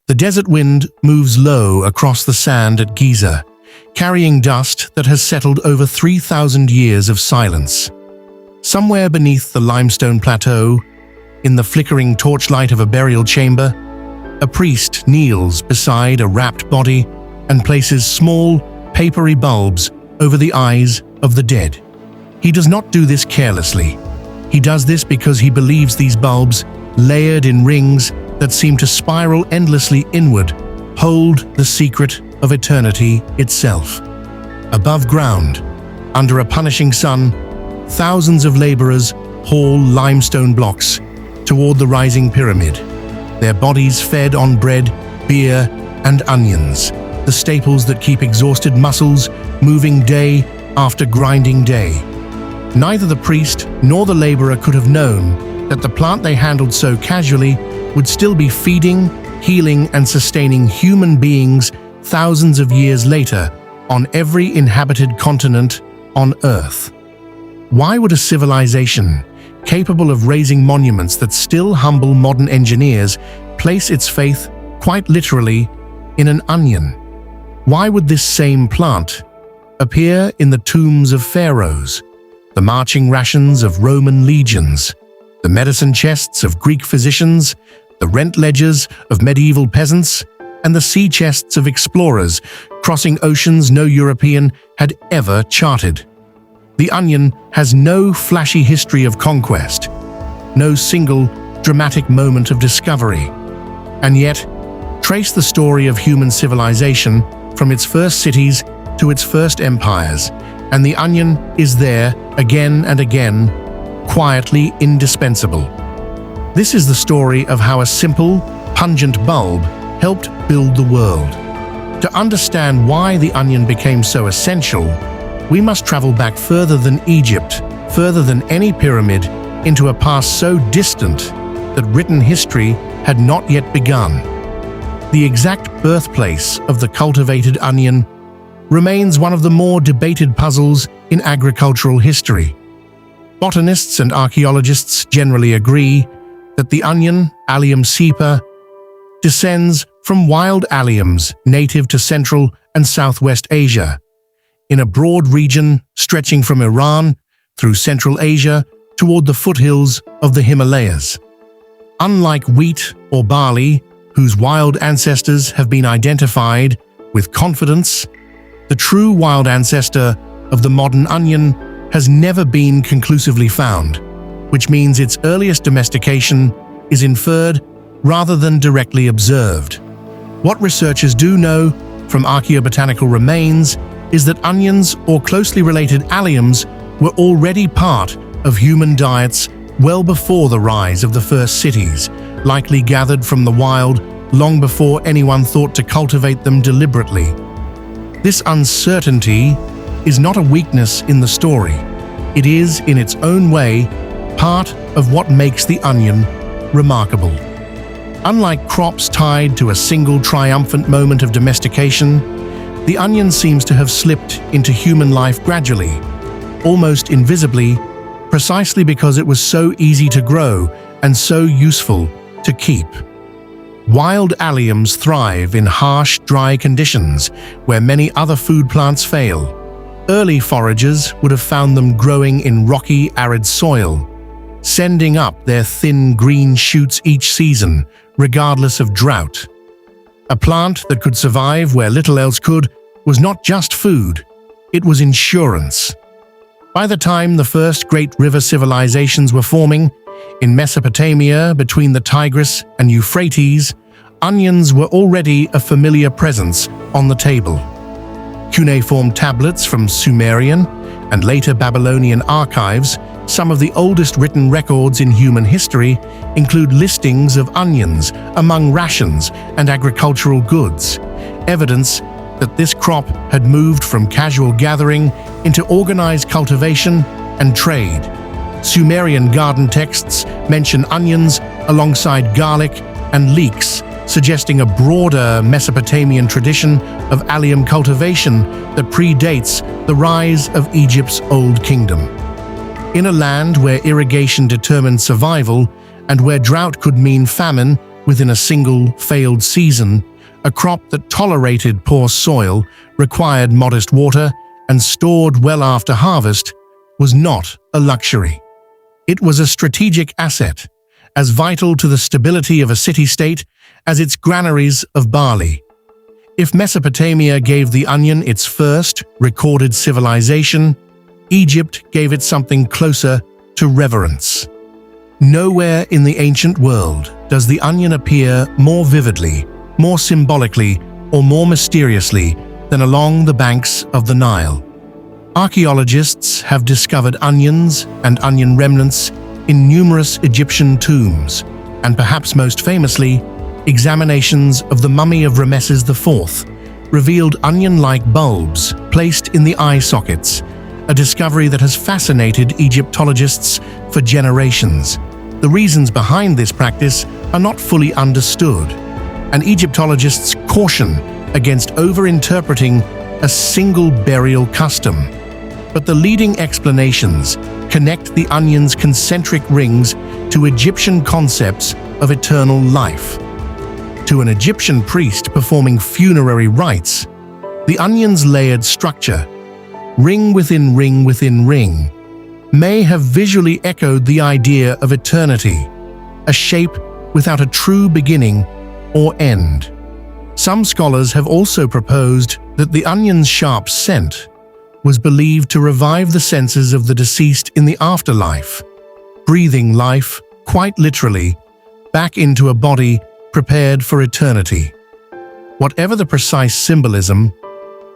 The desert wind moves low across the sand at Giza, carrying dust that has settled over 3,000 years of silence. Somewhere beneath the limestone plateau, in the flickering torchlight of a burial chamber, a priest kneels beside a wrapped body and places small, papery bulbs over the eyes of the dead. He does not do this carelessly. He does this because he believes these bulbs, layered in rings that seem to spiral endlessly inward, hold the secret of eternity itself. Above ground, under a punishing sun, thousands of laborers haul limestone blocks toward the rising pyramid, their bodies fed on bread, beer, and onions, the staples that keep exhausted muscles moving day after grinding day. Neither the priest nor the laborer could have known that the plant they handled so casually would still be feeding, healing, and sustaining human beings thousands of years later on every inhabited continent on Earth. Why would a civilization capable of raising monuments that still humble modern engineers place its faith, quite literally, in an onion? Why would this same plant appear in the tombs of pharaohs, the marching rations of Roman legions, the medicine chests of Greek physicians, the rent ledgers of medieval peasants, and the sea chests of explorers crossing oceans no European had ever charted? The onion has no flashy history of conquest, no single dramatic moment of discovery, and yet trace the story of human civilization from its first cities to its first empires, and the onion is there again and again, quietly indispensable. This is the story of how a simple, pungent bulb helped build the world. To understand why the onion became so essential, we must travel back further than Egypt, further than any pyramid, into a past so distant that written history had not yet begun. The exact birthplace of the cultivated onion remains one of the more debated puzzles in agricultural history. Botanists and archaeologists generally agree that the onion, Allium cepa, descends from wild alliums native to Central and Southwest Asia, in a broad region stretching from Iran through Central Asia toward the foothills of the Himalayas. Unlike wheat or barley, whose wild ancestors have been identified with confidence, the true wild ancestor of the modern onion has never been conclusively found, which means its earliest domestication is inferred rather than directly observed. What researchers do know from archaeobotanical remains is that onions or closely related alliums were already part of human diets well before the rise of the first cities, likely gathered from the wild long before anyone thought to cultivate them deliberately. This uncertainty is not a weakness in the story. It is, in its own way, part of what makes the onion remarkable. Unlike crops tied to a single triumphant moment of domestication, the onion seems to have slipped into human life gradually, almost invisibly, precisely because it was so easy to grow and so useful to keep. Wild alliums thrive in harsh, dry conditions where many other food plants fail. Early foragers would have found them growing in rocky, arid soil, sending up their thin green shoots each season, regardless of drought. A plant that could survive where little else could was not just food, it was insurance. By the time the first great river civilizations were forming, in Mesopotamia between the Tigris and Euphrates, onions were already a familiar presence on the table. Cuneiform tablets from Sumerian and later Babylonian archives, some of the oldest written records in human history, include listings of onions among rations and agricultural goods, evidence that this crop had moved from casual gathering into organized cultivation and trade. Sumerian garden texts mention onions alongside garlic and leeks, suggesting a broader Mesopotamian tradition of allium cultivation that predates the rise of Egypt's Old Kingdom. In a land where irrigation determined survival and where drought could mean famine, within a single failed season, a crop that tolerated poor soil, required modest water, and stored well after harvest, was not a luxury. It was a strategic asset, as vital to the stability of a city-state as its granaries of barley. If Mesopotamia gave the onion its first recorded civilization, Egypt gave it something closer to reverence. Nowhere in the ancient world does the onion appear more vividly, more symbolically, or more mysteriously than along the banks of the Nile. Archaeologists have discovered onions and onion remnants in numerous Egyptian tombs, and perhaps most famously, examinations of the mummy of Ramesses IV revealed onion-like bulbs placed in the eye sockets, a discovery that has fascinated Egyptologists for generations. The reasons behind this practice are not fully understood, and Egyptologists caution against over-interpreting a single burial custom. But the leading explanations connect the onion's concentric rings to Egyptian concepts of eternal life. To an Egyptian priest performing funerary rites, the onion's layered structure, ring within ring within ring, may have visually echoed the idea of eternity, a shape without a true beginning or end. Some scholars have also proposed that the onion's sharp scent was believed to revive the senses of the deceased in the afterlife, breathing life, quite literally, back into a body prepared for eternity. Whatever the precise symbolism,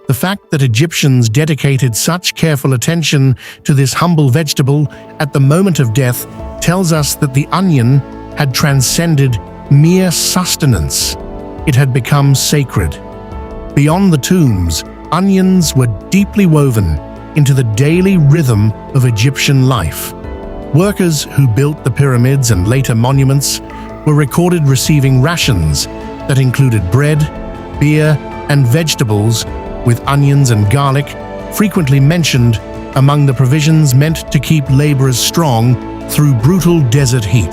the fact that Egyptians dedicated such careful attention to this humble vegetable at the moment of death tells us that the onion had transcended mere sustenance. It had become sacred. Beyond the tombs, onions were deeply woven into the daily rhythm of Egyptian life. Workers who built the pyramids and later monuments were recorded receiving rations that included bread, beer, and vegetables, with onions and garlic frequently mentioned among the provisions meant to keep laborers strong through brutal desert heat.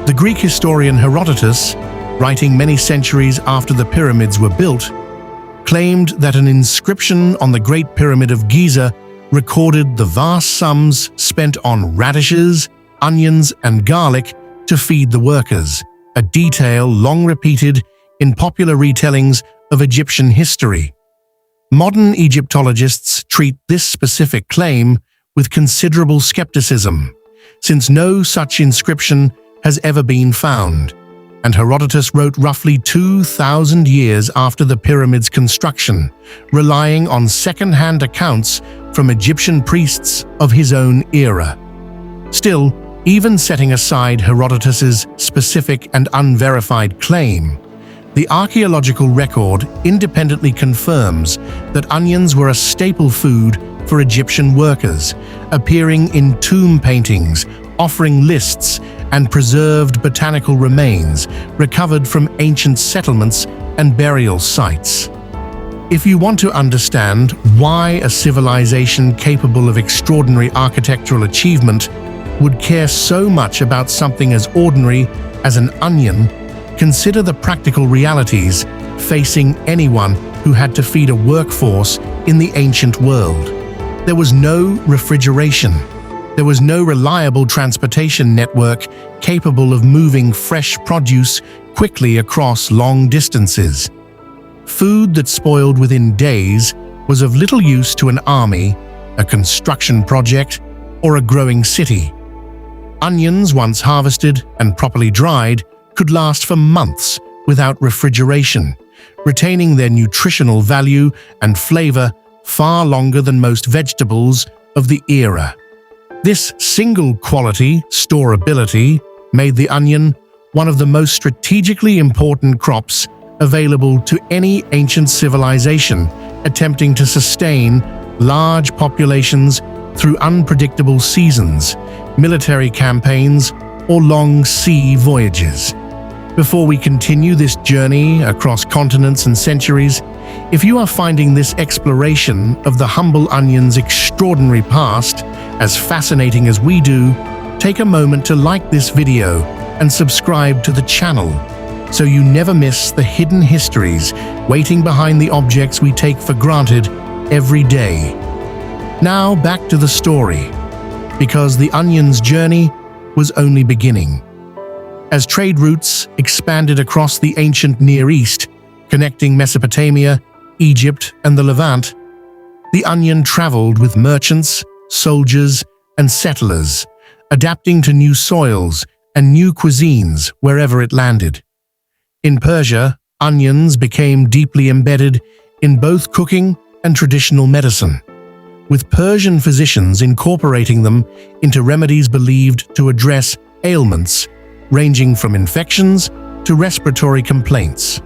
The Greek historian Herodotus, writing many centuries after the pyramids were built, claimed that an inscription on the Great Pyramid of Giza recorded the vast sums spent on radishes, onions, and garlic to feed the workers, a detail long repeated in popular retellings of Egyptian history. Modern Egyptologists treat this specific claim with considerable skepticism, since no such inscription has ever been found, and Herodotus wrote roughly 2,000 years after the pyramid's construction, relying on second-hand accounts from Egyptian priests of his own era. Still, even setting aside Herodotus's specific and unverified claim, the archaeological record independently confirms that onions were a staple food for Egyptian workers, appearing in tomb paintings, offering lists, and preserved botanical remains recovered from ancient settlements and burial sites. If you want to understand why a civilization capable of extraordinary architectural achievement would care so much about something as ordinary as an onion, consider the practical realities facing anyone who had to feed a workforce in the ancient world. There was no refrigeration. There was no reliable transportation network capable of moving fresh produce quickly across long distances. Food that spoiled within days was of little use to an army, a construction project, or a growing city. Onions, once harvested and properly dried, could last for months without refrigeration, retaining their nutritional value and flavor far longer than most vegetables of the era. This single quality, storability, made the onion one of the most strategically important crops available to any ancient civilization attempting to sustain large populations through unpredictable seasons, military campaigns, or long sea voyages. Before we continue this journey across continents and centuries, if you are finding this exploration of the humble onion's extraordinary past as fascinating as we do, take a moment to like this video and subscribe to the channel so you never miss the hidden histories waiting behind the objects we take for granted every day. Now back to the story, because the onion's journey was only beginning. As trade routes expanded across the ancient Near East, connecting Mesopotamia, Egypt, and the Levant, the onion traveled with merchants, soldiers, and settlers, adapting to new soils and new cuisines wherever it landed. In Persia, onions became deeply embedded in both cooking and traditional medicine, with Persian physicians incorporating them into remedies believed to address ailments ranging from infections to respiratory complaints.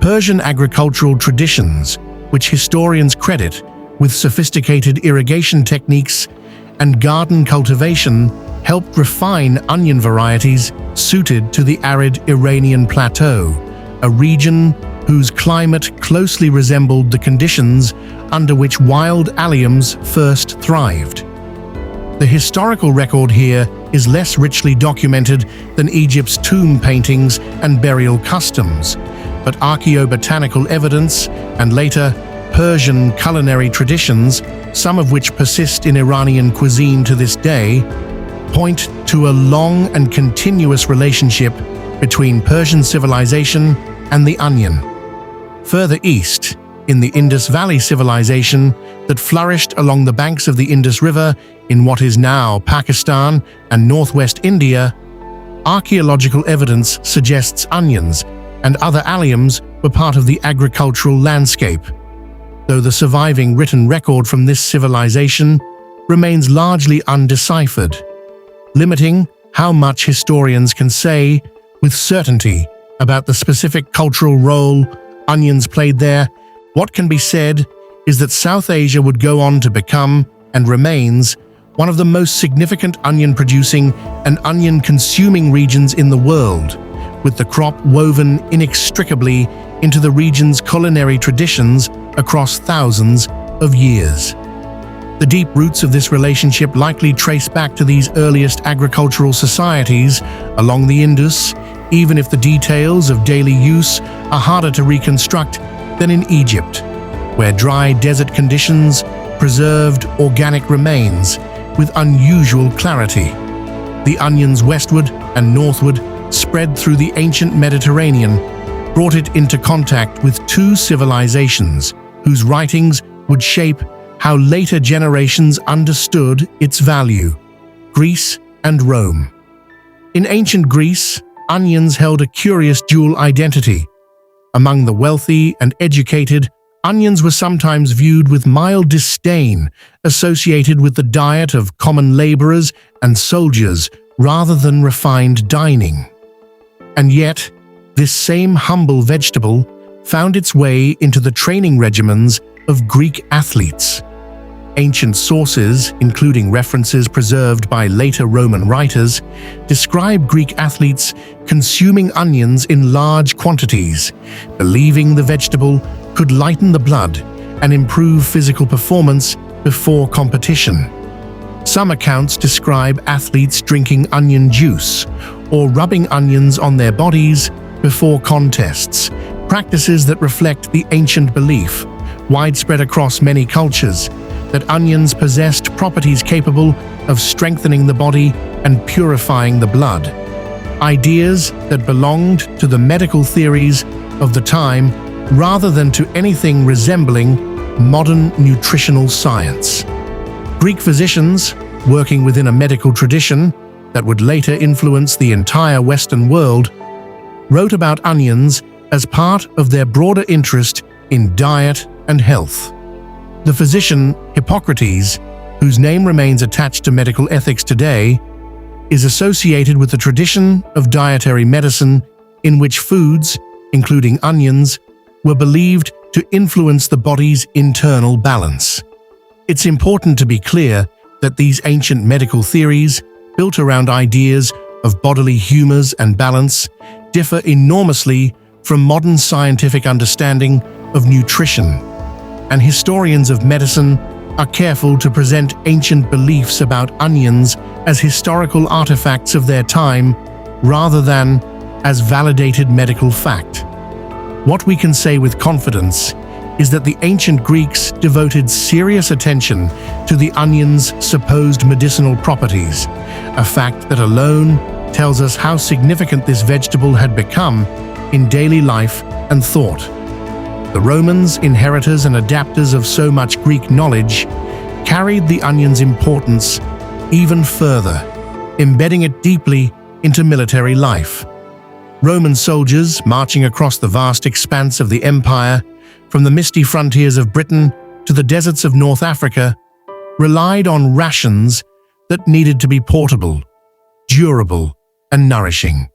Persian agricultural traditions, which historians credit with sophisticated irrigation techniques and garden cultivation, helped refine onion varieties suited to the arid Iranian plateau, a region whose climate closely resembled the conditions under which wild alliums first thrived. The historical record here is less richly documented than Egypt's tomb paintings and burial customs, but archaeobotanical evidence and later Persian culinary traditions, some of which persist in Iranian cuisine to this day, point to a long and continuous relationship between Persian civilization and the onion. Further east, in the Indus Valley civilization that flourished along the banks of the Indus River in what is now Pakistan and northwest India, archaeological evidence suggests onions and other alliums were part of the agricultural landscape, though the surviving written record from this civilization remains largely undeciphered, limiting how much historians can say with certainty about the specific cultural role onions played there. What can be said is that South Asia would go on to become, and remains, one of the most significant onion-producing and onion-consuming regions in the world, with the crop woven inextricably into the region's culinary traditions across thousands of years. The deep roots of this relationship likely trace back to these earliest agricultural societies along the Indus, even if the details of daily use are harder to reconstruct than in Egypt, where dry desert conditions preserved organic remains with unusual clarity. The onion's westward and northward spread through the ancient Mediterranean, brought it into contact with two civilizations whose writings would shape how later generations understood its value: Greece and Rome. In ancient Greece, onions held a curious dual identity. Among the wealthy and educated, onions were sometimes viewed with mild disdain, associated with the diet of common laborers and soldiers rather than refined dining. And yet, this same humble vegetable found its way into the training regimens of Greek athletes. Ancient sources, including references preserved by later Roman writers, describe Greek athletes consuming onions in large quantities, believing the vegetable could lighten the blood and improve physical performance before competition. Some accounts describe athletes drinking onion juice or rubbing onions on their bodies before contests, practices that reflect the ancient belief, widespread across many cultures, that onions possessed properties capable of strengthening the body and purifying the blood. Ideas that belonged to the medical theories of the time rather than to anything resembling modern nutritional science. Greek physicians, working within a medical tradition that would later influence the entire Western world, wrote about onions as part of their broader interest in diet and health. The physician Hippocrates, whose name remains attached to medical ethics today, is associated with the tradition of dietary medicine in which foods, including onions, were believed to influence the body's internal balance. It's important to be clear that these ancient medical theories, built around ideas of bodily humors and balance, differ enormously from modern scientific understanding of nutrition, and historians of medicine are careful to present ancient beliefs about onions as historical artifacts of their time rather than as validated medical fact. What we can say with confidence is that the ancient Greeks devoted serious attention to the onion's supposed medicinal properties, a fact that alone tells us how significant this vegetable had become in daily life and thought. The Romans, inheritors and adapters of so much Greek knowledge, carried the onion's importance even further, embedding it deeply into military life. Roman soldiers, marching across the vast expanse of the empire, from the misty frontiers of Britain to the deserts of North Africa, relied on rations that needed to be portable, durable, and nourishing.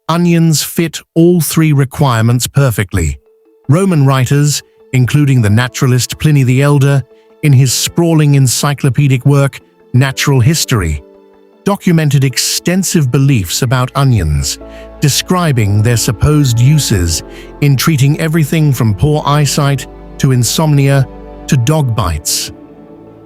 Onions fit all three requirements perfectly. Roman writers, including the naturalist Pliny the Elder, in his sprawling encyclopedic work, Natural History, documented extensive beliefs about onions, describing their supposed uses in treating everything from poor eyesight to insomnia to dog bites.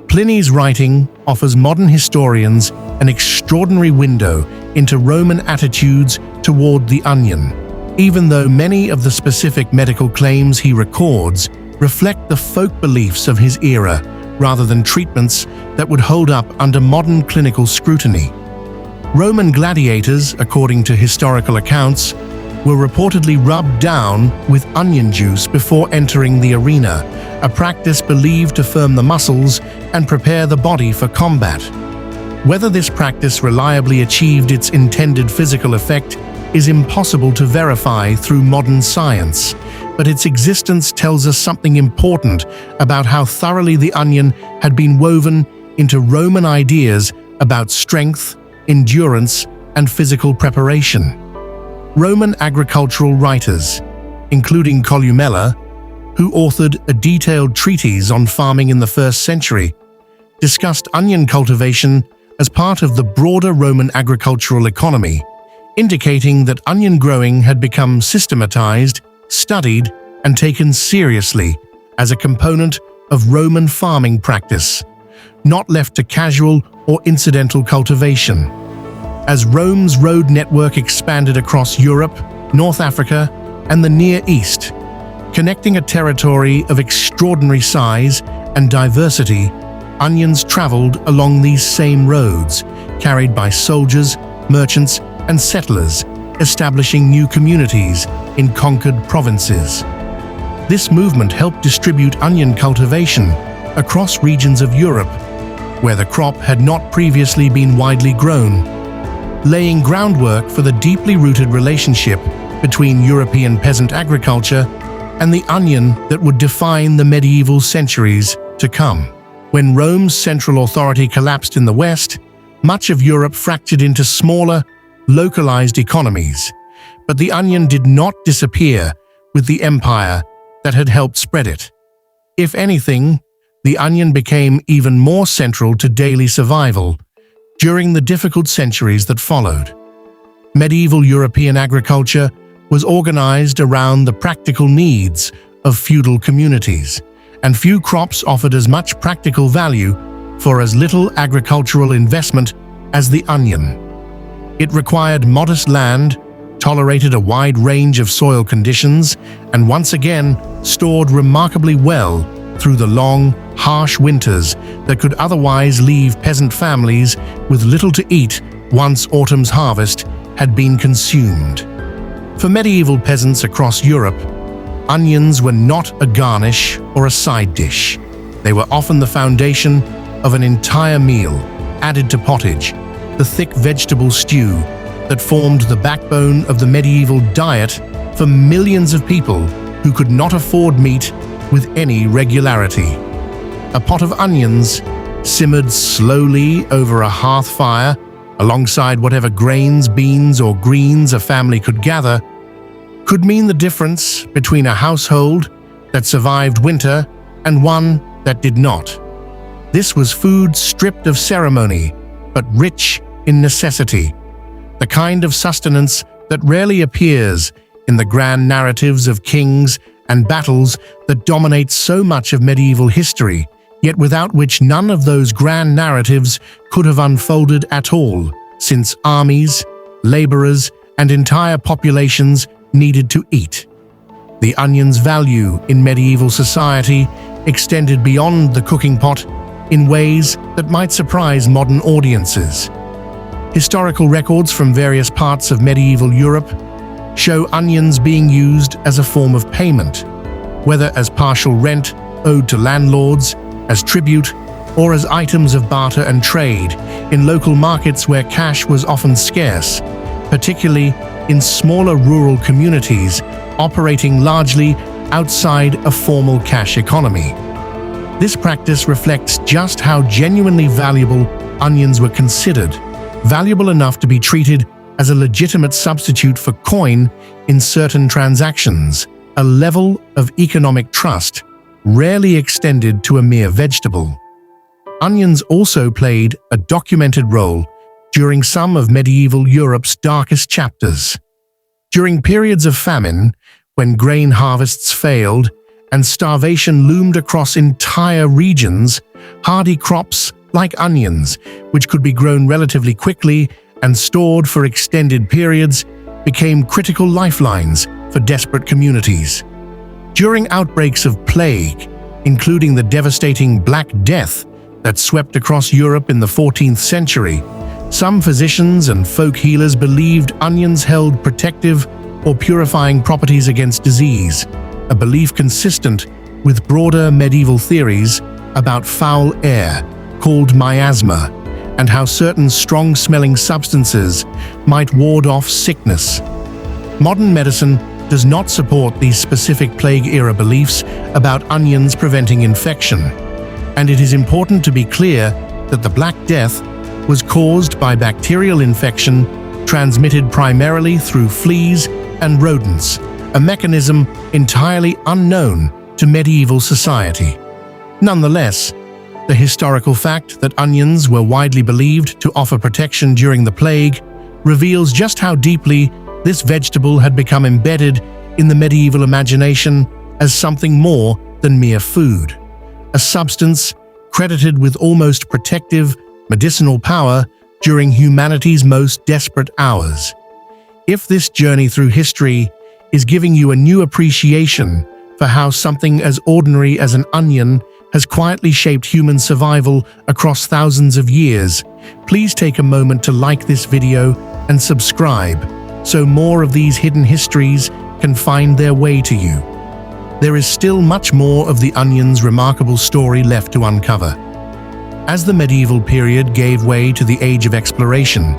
Pliny's writing offers modern historians an extraordinary window into Roman attitudes toward the onion, even though many of the specific medical claims he records reflect the folk beliefs of his era rather than treatments that would hold up under modern clinical scrutiny. Roman gladiators, according to historical accounts, were reportedly rubbed down with onion juice before entering the arena, a practice believed to firm the muscles and prepare the body for combat. Whether this practice reliably achieved its intended physical effect is impossible to verify through modern science, but its existence tells us something important about how thoroughly the onion had been woven into Roman ideas about strength, endurance, and physical preparation. Roman agricultural writers, including Columella, who authored a detailed treatise on farming in the 1st century, discussed onion cultivation as part of the broader Roman agricultural economy, indicating that onion growing had become systematized, studied, and taken seriously as a component of Roman farming practice, not left to casual or incidental cultivation. As Rome's road network expanded across Europe, North Africa, and the Near East, connecting a territory of extraordinary size and diversity, onions traveled along these same roads, carried by soldiers, merchants, and settlers, establishing new communities in conquered provinces. This movement helped distribute onion cultivation across regions of Europe, where the crop had not previously been widely grown, laying groundwork for the deeply rooted relationship between European peasant agriculture and the onion that would define the medieval centuries to come. When Rome's central authority collapsed in the West, much of Europe fractured into smaller, localized economies, but the onion did not disappear with the empire that had helped spread it. If anything, the onion became even more central to daily survival during the difficult centuries that followed. Medieval European agriculture was organized around the practical needs of feudal communities, and few crops offered as much practical value for as little agricultural investment as the onion. It required modest land, tolerated a wide range of soil conditions, and once again stored remarkably well through the long, harsh winters that could otherwise leave peasant families with little to eat once autumn's harvest had been consumed. For medieval peasants across Europe, onions were not a garnish or a side dish. They were often the foundation of an entire meal, added to pottage, the thick vegetable stew that formed the backbone of the medieval diet for millions of people who could not afford meat with any regularity. A pot of onions, simmered slowly over a hearth fire, alongside whatever grains, beans, or greens a family could gather, could mean the difference between a household that survived winter and one that did not. This was food stripped of ceremony, but rich in necessity, the kind of sustenance that rarely appears in the grand narratives of kings and battles that dominate so much of medieval history, yet without which none of those grand narratives could have unfolded at all, since armies, laborers, and entire populations needed to eat. The onion's value in medieval society extended beyond the cooking pot in ways that might surprise modern audiences. Historical records from various parts of medieval Europe show onions being used as a form of payment, whether as partial rent owed to landlords, as tribute, or as items of barter and trade in local markets where cash was often scarce, particularly in smaller rural communities operating largely outside a formal cash economy. This practice reflects just how genuinely valuable onions were considered, valuable enough to be treated as a legitimate substitute for coin in certain transactions, a level of economic trust rarely extended to a mere vegetable. Onions also played a documented role during some of medieval Europe's darkest chapters. During periods of famine, when grain harvests failed and starvation loomed across entire regions, hardy crops like onions, which could be grown relatively quickly and stored for extended periods, became critical lifelines for desperate communities. During outbreaks of plague, including the devastating Black Death that swept across Europe in the 14th century, some physicians and folk healers believed onions held protective or purifying properties against disease, a belief consistent with broader medieval theories about foul air, called miasma, and how certain strong-smelling substances might ward off sickness. Modern medicine does not support these specific plague-era beliefs about onions preventing infection, and it is important to be clear that the Black Death was caused by bacterial infection transmitted primarily through fleas and rodents, a mechanism entirely unknown to medieval society. Nonetheless, the historical fact that onions were widely believed to offer protection during the plague reveals just how deeply this vegetable had become embedded in the medieval imagination as something more than mere food, a substance credited with almost protective, medicinal power during humanity's most desperate hours. If this journey through history is giving you a new appreciation for how something as ordinary as an onion has quietly shaped human survival across thousands of years, please take a moment to like this video and subscribe so more of these hidden histories can find their way to you. There is still much more of the onion's remarkable story left to uncover. As the medieval period gave way to the age of exploration,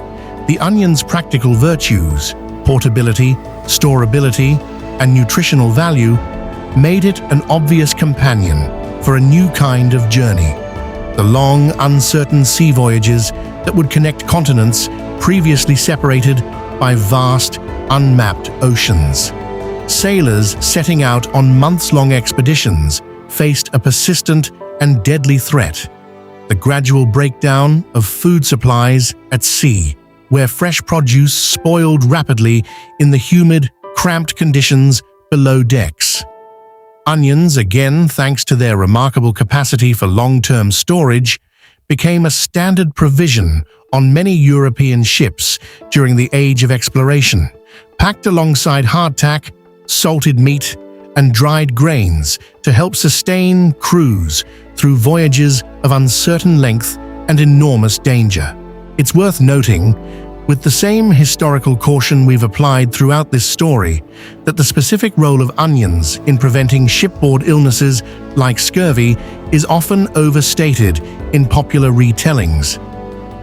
the onion's practical virtues, portability, storability, and nutritional value made it an obvious companion for a new kind of journey. The long, uncertain sea voyages that would connect continents previously separated by vast, unmapped oceans. Sailors setting out on months-long expeditions faced a persistent and deadly threat: the gradual breakdown of food supplies at sea, where fresh produce spoiled rapidly in the humid, cramped conditions below decks. Onions, again thanks to their remarkable capacity for long-term storage, became a standard provision on many European ships during the Age of Exploration, packed alongside hardtack, salted meat, and dried grains to help sustain crews through voyages of uncertain length and enormous danger. It's worth noting, with the same historical caution we've applied throughout this story, that the specific role of onions in preventing shipboard illnesses like scurvy is often overstated in popular retellings.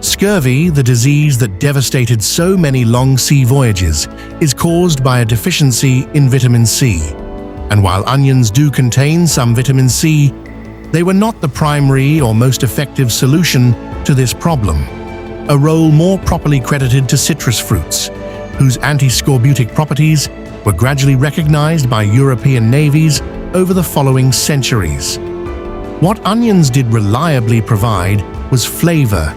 Scurvy, the disease that devastated so many long sea voyages, is caused by a deficiency in vitamin C. And while onions do contain some vitamin C, they were not the primary or most effective solution to this problem, a role more properly credited to citrus fruits, whose anti-scorbutic properties were gradually recognized by European navies over the following centuries. What onions did reliably provide was flavor,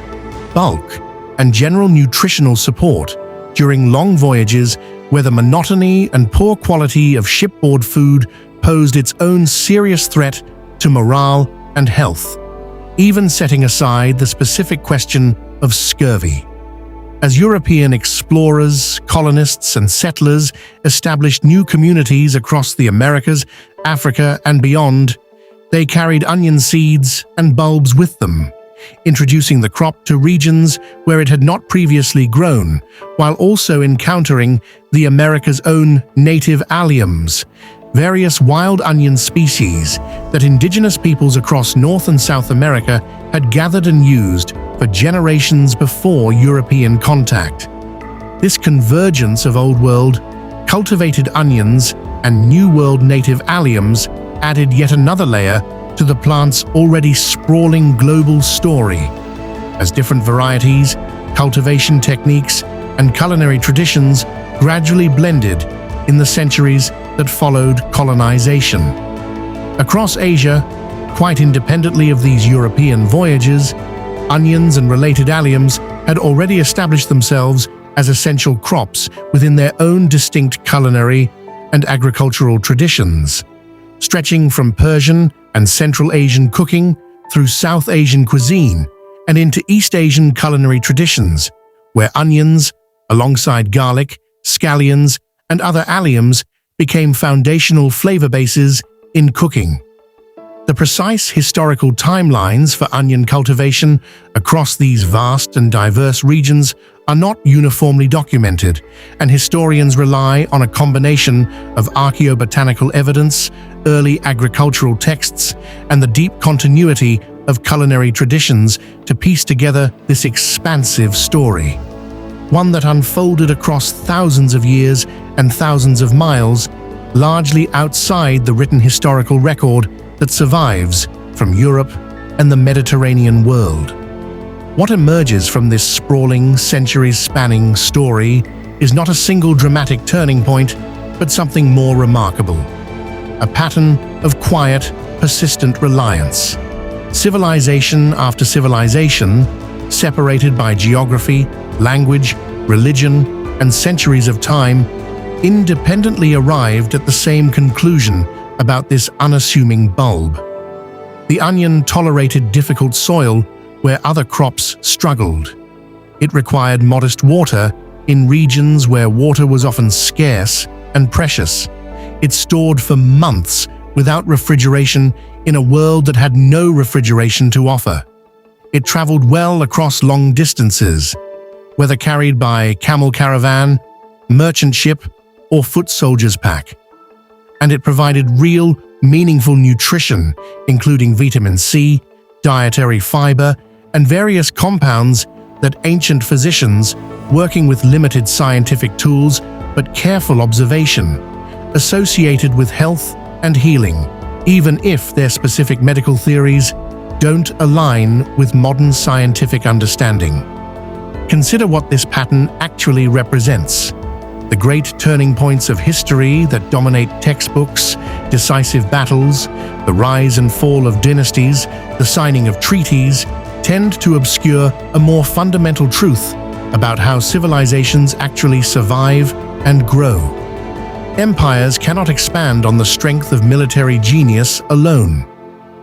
bulk, and general nutritional support during long voyages where the monotony and poor quality of shipboard food posed its own serious threat to morale and health, even setting aside the specific question of scurvy. As European explorers, colonists, and settlers established new communities across the Americas, Africa, and beyond, they carried onion seeds and bulbs with them, introducing the crop to regions where it had not previously grown, while also encountering the America's own native alliums, various wild onion species that indigenous peoples across North and South America had gathered and used for generations before European contact. This convergence of Old World, cultivated onions, and New World native alliums added yet another layer to the plant's already sprawling global story. As different varieties, cultivation techniques, and culinary traditions gradually blended in the centuries that followed colonization. Across Asia, quite independently of these European voyages, onions and related alliums had already established themselves as essential crops within their own distinct culinary and agricultural traditions, stretching from Persian and Central Asian cooking through South Asian cuisine and into East Asian culinary traditions, where onions, alongside garlic, scallions, and other alliums, became foundational flavor bases in cooking. The precise historical timelines for onion cultivation across these vast and diverse regions are not uniformly documented, and historians rely on a combination of archaeobotanical evidence, early agricultural texts, and the deep continuity of culinary traditions to piece together this expansive story. One that unfolded across thousands of years and thousands of miles, largely outside the written historical record that survives from Europe and the Mediterranean world. What emerges from this sprawling, centuries-spanning story is not a single dramatic turning point, but something more remarkable. A pattern of quiet, persistent reliance. Civilization after civilization, separated by geography, language, religion, and centuries of time, independently arrived at the same conclusion about this unassuming bulb. The onion tolerated difficult soil where other crops struggled. It required modest water in regions where water was often scarce and precious. It stored for months without refrigeration in a world that had no refrigeration to offer. It traveled well across long distances, whether carried by camel caravan, merchant ship, or foot soldier's pack. And it provided real, meaningful nutrition, including vitamin C, dietary fiber, and various compounds that ancient physicians, working with limited scientific tools but careful observation, associated with health and healing, even if their specific medical theories don't align with modern scientific understanding. Consider what this pattern actually represents. The great turning points of history that dominate textbooks, decisive battles, the rise and fall of dynasties, the signing of treaties, tend to obscure a more fundamental truth about how civilizations actually survive and grow. Empires cannot expand on the strength of military genius alone.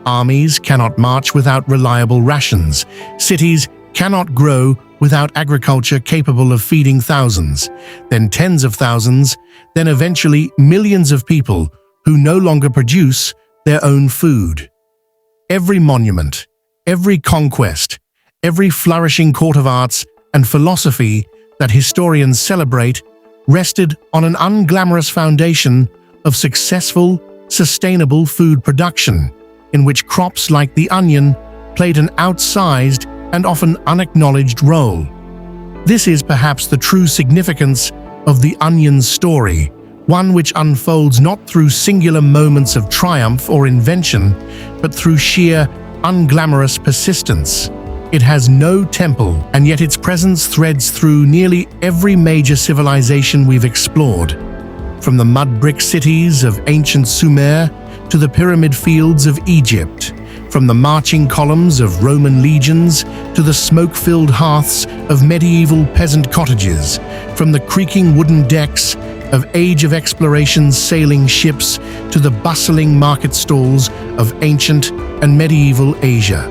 Armies cannot march without reliable rations. Cities cannot grow without agriculture capable of feeding thousands, then tens of thousands, then eventually millions of people who no longer produce their own food. Every monument, every conquest, every flourishing court of arts and philosophy that historians celebrate rested on an unglamorous foundation of successful, sustainable food production, in which crops like the onion played an outsized and often unacknowledged role. This is perhaps the true significance of the onion's story, one which unfolds not through singular moments of triumph or invention, but through sheer, unglamorous persistence. It has no temple, and yet its presence threads through nearly every major civilization we've explored, from the mud brick cities of ancient Sumer to the pyramid fields of Egypt, from the marching columns of Roman legions to the smoke-filled hearths of medieval peasant cottages, from the creaking wooden decks of Age of Exploration sailing ships to the bustling market stalls of ancient and medieval Asia.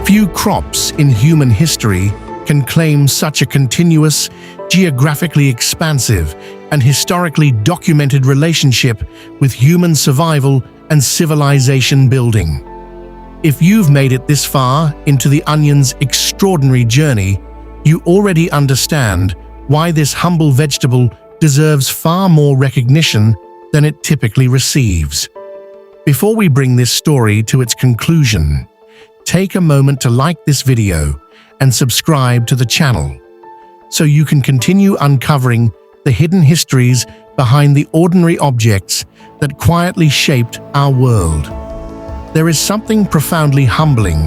Few crops in human history can claim such a continuous, geographically expansive, and historically documented relationship with human survival and civilization building. If you've made it this far into the Onion's extraordinary journey, you already understand why this humble vegetable deserves far more recognition than it typically receives. Before we bring this story to its conclusion, take a moment to like this video and subscribe to the channel, so you can continue uncovering the hidden histories behind the ordinary objects that quietly shaped our world. There is something profoundly humbling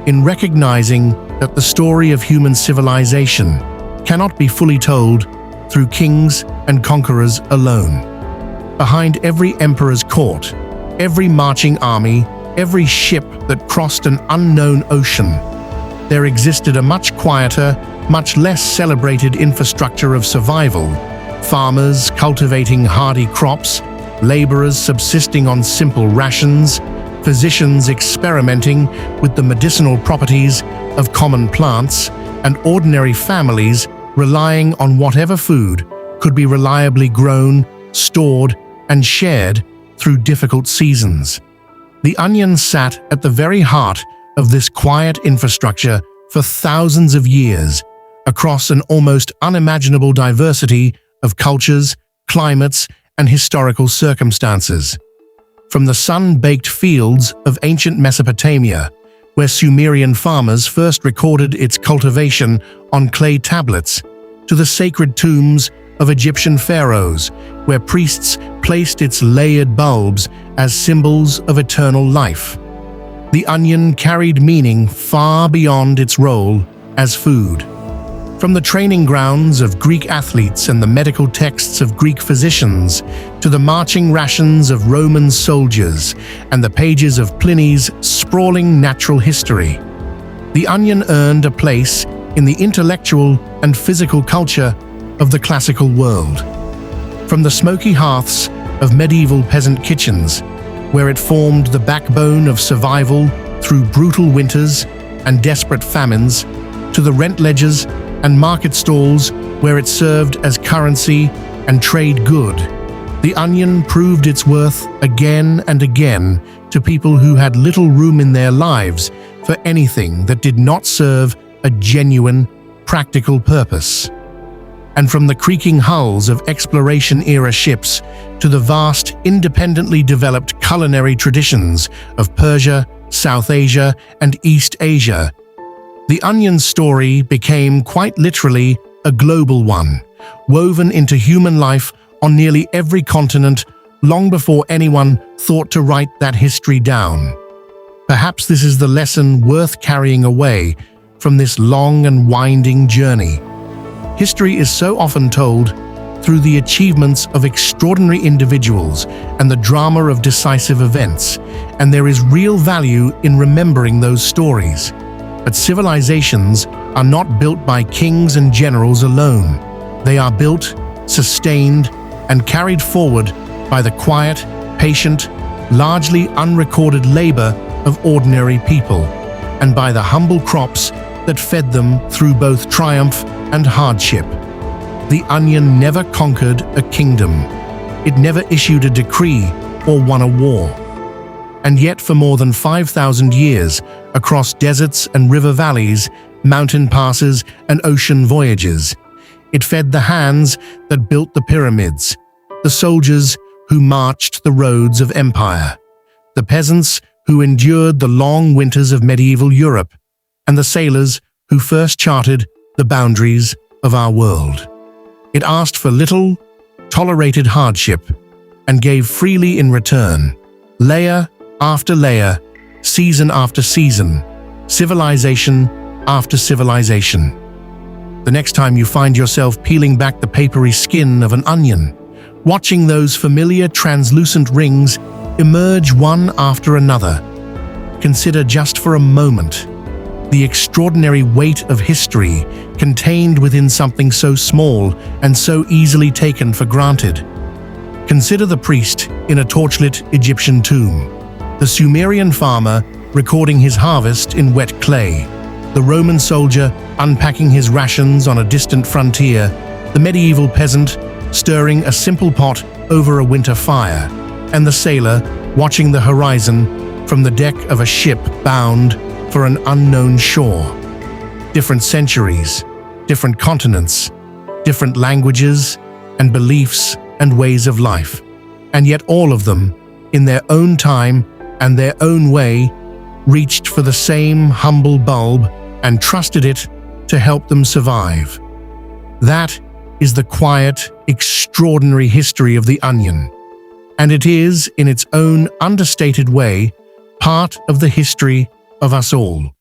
in recognizing that the story of human civilization cannot be fully told through kings and conquerors alone. Behind every emperor's court, every marching army, every ship that crossed an unknown ocean, there existed a much quieter, much less celebrated infrastructure of survival. Farmers cultivating hardy crops, laborers subsisting on simple rations, physicians experimenting with the medicinal properties of common plants, and ordinary families relying on whatever food could be reliably grown, stored, and shared through difficult seasons. The Onion sat at the very heart of this quiet infrastructure for thousands of years, across an almost unimaginable diversity of cultures, climates, and historical circumstances. From the sun-baked fields of ancient Mesopotamia, where Sumerian farmers first recorded its cultivation on clay tablets, to the sacred tombs of Egyptian pharaohs, where priests placed its layered bulbs as symbols of eternal life. The onion carried meaning far beyond its role as food. From the training grounds of Greek athletes and the medical texts of Greek physicians, to the marching rations of Roman soldiers and the pages of Pliny's sprawling natural history, the onion earned a place in the intellectual and physical culture of the classical world. From the smoky hearths of medieval peasant kitchens, where it formed the backbone of survival through brutal winters and desperate famines, to the rent ledgers and market stalls where it served as currency and trade good, the onion proved its worth again and again to people who had little room in their lives for anything that did not serve a genuine, practical purpose. And from the creaking hulls of exploration-era ships to the vast, independently developed culinary traditions of Persia, South Asia, and East Asia, the onion's story became quite literally a global one, woven into human life on nearly every continent long before anyone thought to write that history down. Perhaps this is the lesson worth carrying away from this long and winding journey. History is so often told through the achievements of extraordinary individuals and the drama of decisive events, and there is real value in remembering those stories. But civilizations are not built by kings and generals alone. They are built, sustained, and carried forward by the quiet, patient, largely unrecorded labor of ordinary people, and by the humble crops that fed them through both triumph and hardship. The onion never conquered a kingdom. It never issued a decree or won a war. And yet for more than 5,000 years, across deserts and river valleys, mountain passes and ocean voyages, it fed the hands that built the pyramids, the soldiers who marched the roads of empire, the peasants who endured the long winters of medieval Europe, and the sailors who first charted the boundaries of our world. It asked for little, tolerated hardship, and gave freely in return, layer after layer, season after season, civilization after civilization. The next time you find yourself peeling back the papery skin of an onion, watching those familiar translucent rings emerge one after another, consider just for a moment the extraordinary weight of history contained within something so small and so easily taken for granted. Consider the priest in a torchlit Egyptian tomb, the Sumerian farmer recording his harvest in wet clay, The Roman soldier unpacking his rations on a distant frontier, the medieval peasant stirring a simple pot over a winter fire, and the sailor watching the horizon from the deck of a ship bound for an unknown shore. Different centuries, different continents, different languages and beliefs and ways of life, and yet all of them, in their own time and their own way, reached for the same humble bulb and trusted it to help them survive. That is the quiet, extraordinary history of the onion, and it is, in its own understated way, part of the history of us all.